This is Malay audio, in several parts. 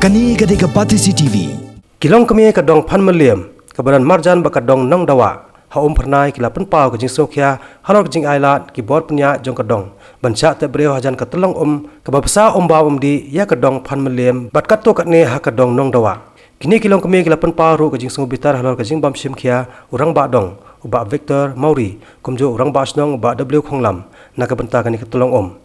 Kani gade ke Pati CTV. Kilong kami ke dong pan meliam, kebaran marjan baka dong nong dawa. Haum pernai kila pen pau ke jing sokia, halor ke jing ailat ki bot punya jong ke dong. Banca te breu hajan ke telong ke babasa ba di ya ke dong pan meliam, bat kat to kat ne ha ke dong nong dawa. Kini kilong kami kila pen pau ru ke jing sungu bitar halor ke jing bam sim kia urang ba dong, uba Victor Mauri, kumjo urang ba snong uba W Khonglam, na ke benta kani ke telong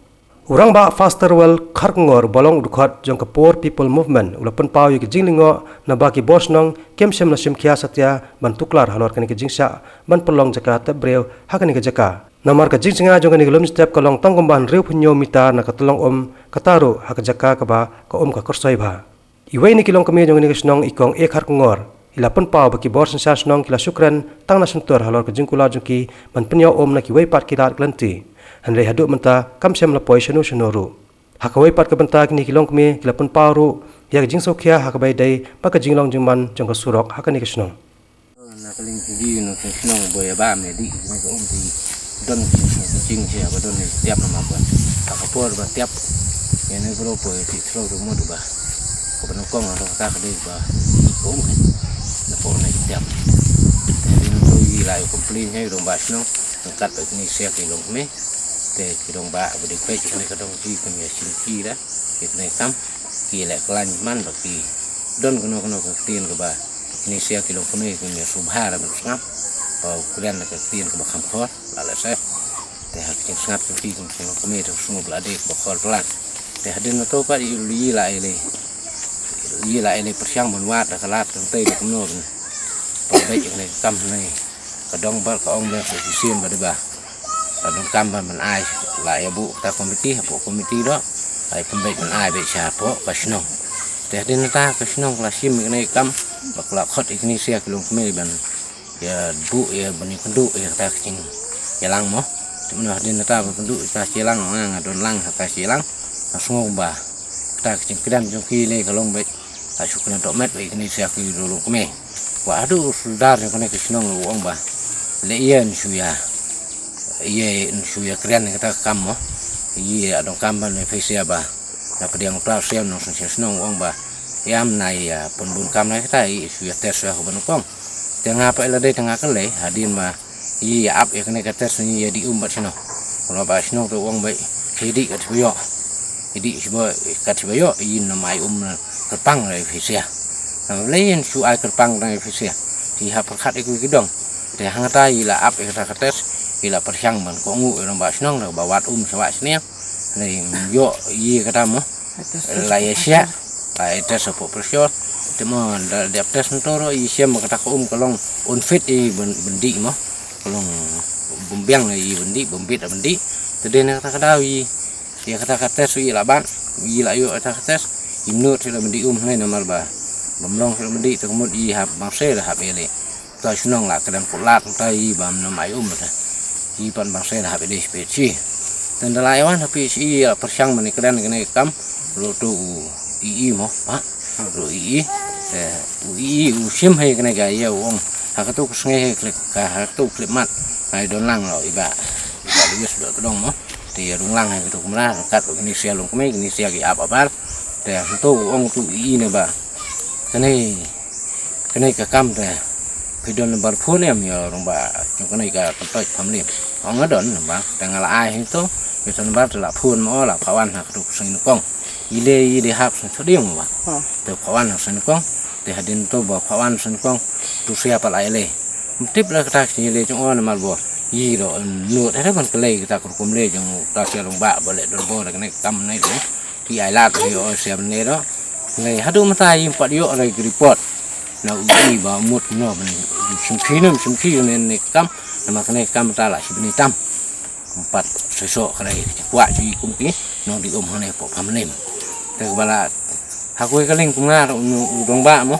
Urang ba faster well kharngor bolong udkhot jong ke poor people movement ulapan pau yu ke jinglingo na ba ki bosnong kemsem na sim khia satya ban tuklar halor kani ke jingsa ban pelong jaka te breu hakani ke jaka namar ke jingsinga jong kani gelum step kolong tangkom ban reu punyo mita na katolong kataru hak jaka ka ba ka ka korsoi ba iwei ni kilong kami jong kani ke snong ikong e kharngor ilapan pau ba ki bor sensa snong kila syukran tang na suntur halor ke jingkula jongki ban penyo na ki wei pat kilat glanti Henry haduk menta kam sem lapoi shanu shanoru. Hakawai pat kabenta kini kilong kami kilapun paru ya jing sokia hakabai dai baka jinglong jingman jong surok hakani kisnong. Na kaling tinggi no kisnong boya ba me di na ko umti don jing sia ba don tiap nama ba. Hakapor ba tiap ya ne bro boy ti thro ru mo ba. Ko ban kong ro ka ka dei ba. Ko na po na tiap. Din to yi lai komplain hai rong ba snong kat ba ni sia kilong me te kidong ba budi pe kini kadong ji kami silki dah kitne kam kile klan man baki don kono tien ke ba ini sia kilo kami subhar ba ngap ba kulian ke tien ke ba khampor la sa te hak kin ngap ki kami tu semua belade ba khol pelan te hadin to pa yi la ele persiang menwat kalat te de kono ba be kini kam nei kadong ba ka ong le sisien ba de ba Adon kamban man ai la ya bu ta komiti do ai pembek man ai be siapa kasno teh din ta kasno klasim kene kam bakla khot ikni sia kilong keme ban ya bu ya bani pendu ya ta kicing yalang mo temen din ta pendu ta cilang ngang adon lang ta cilang langsung ba ta kicing kedan joki le kalong be asukna dok met be ikni sia kilong keme waduh sudar kene kasno wong ba le yen suya ye suya keren kata kamu ye adong kamban me fesia ba na kediang pra siam no senong wong ba yam nai ya pun kam nai kata i suya tes ya ko kong tengah apa elade tengah kele hadin ma ye ap ya kene kata sunyi ya di umbat sino kalau ba sino to wong ba hidi kat bio hidi sibo kat bio yin na mai kerpang nai fesia na lein su ai kerpang nai fesia di ha perkat iku kidong te hangata ila ap ya kata tes ila persiang ban ko ngu ro ba snong ro ba wat sawa snia nei yo yi kata mo la yesia ai tes po presio temo da tes ntoro yi sia mo kata ko kolong unfit i bendi mo kolong bumbiang i bendi bumbit bendi tede na kata yi ya kata tes yi la ban yi la yo kata tes imnut sila bendi nei nomor ba bumlong sila bendi temut yi hab mangse la hab ele ta snong la kadang kulat tai bam na mai ta ipan bangsa dah habis spesi dan dalayawan habis persiang menikran kene kam lo tu ii mo pak lo ii usim hai kene gaya wong hak tu kusnge klik hak tu klik mat hai don lang lo iba lius do dong mo ti rung lang hai tu kumra kat kini sia long keme kini sia ki apa bar te tu wong tu ii ne ba kene ke kam te pidon bar phone em yo rong ba kene ka tempat family ông ở đồn mà đang là ai hết to vì thằng bác là phun mà là pháo ăn học được sinh con đi học số điểm mà từ pháo ăn học sinh con để hạt đến tôi bảo pháo ăn sinh con tôi xe phải lại lệ tiếp là ta chỉ lệ trong on mà bảo gì rồi nửa thế còn cái lệ ta cũng lệ trong ta xe đồng bạ bảo lệ đồn bò là cái này cầm này đấy thì ai lát thì ở xe bên này đó ngày hát đúng mà ta im phát điệu này cái report nào đi vào một nó sum khí nên này cầm nama kene kam ta la sibini tam empat sesok kene kuat ji kumpi no di hane po pamnem te bala hakoi kaling kunga udong ba mo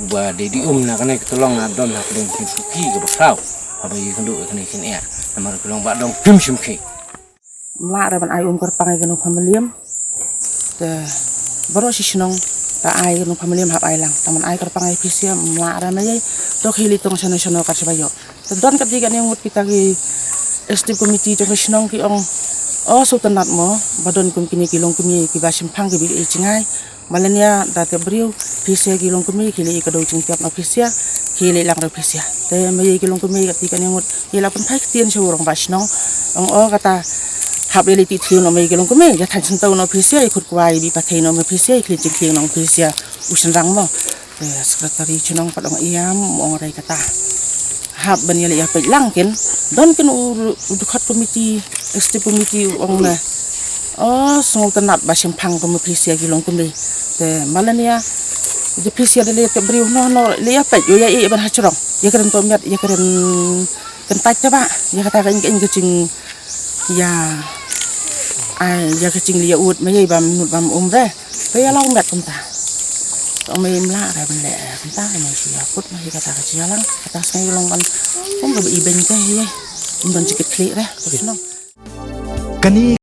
uba de di na kene ketolong adon hak deng suki ke bakau apa yi kendu kene kin ya nama kelong ba dong kim simki ma ra ban ai kerpang ke no pamlem te baro sisinong ta ai no pamlem hab ai lang taman ai kerpang ai pisia ma ra na dok hili tong sono kat sebayo tendon kat diga ne ngut kita ki estim komiti to snong ki ong oh sultanat mo badon kum kini kilong kumi ki basim phang ki bi chingai malania date briu phisia kilong kumi khili ka do chung tiap na phisia khili lang ro phisia te mai kilong kumi ka ti kan ngot yela pun phai tien chu rong basnong ong o kata hab le ti thiu no mai kilong kumi ya than chung tau no phisia khut kwai bi pathai no me phisia khili ching khling nong phisia usan rang mo te sekretari chunong padong iam ong rai kata hab bani le ya pe lang ken don ken u khat komiti este komiti ong na oh sultanat basim phang ko me phisia kilong kumi te malania de phisia le te briu no le ya pe yo ya e ban ha chorong ya keren to met ya keren ken tai ta ba ya kata kan ke ching ya ai ya ke ching li ut me bam nut bam re pe ya long met kum ta to me mla ra ban le kum ta me sia put me kata ka sia lang kata sai long ban kum be ben te ye don chikit kli re to no kani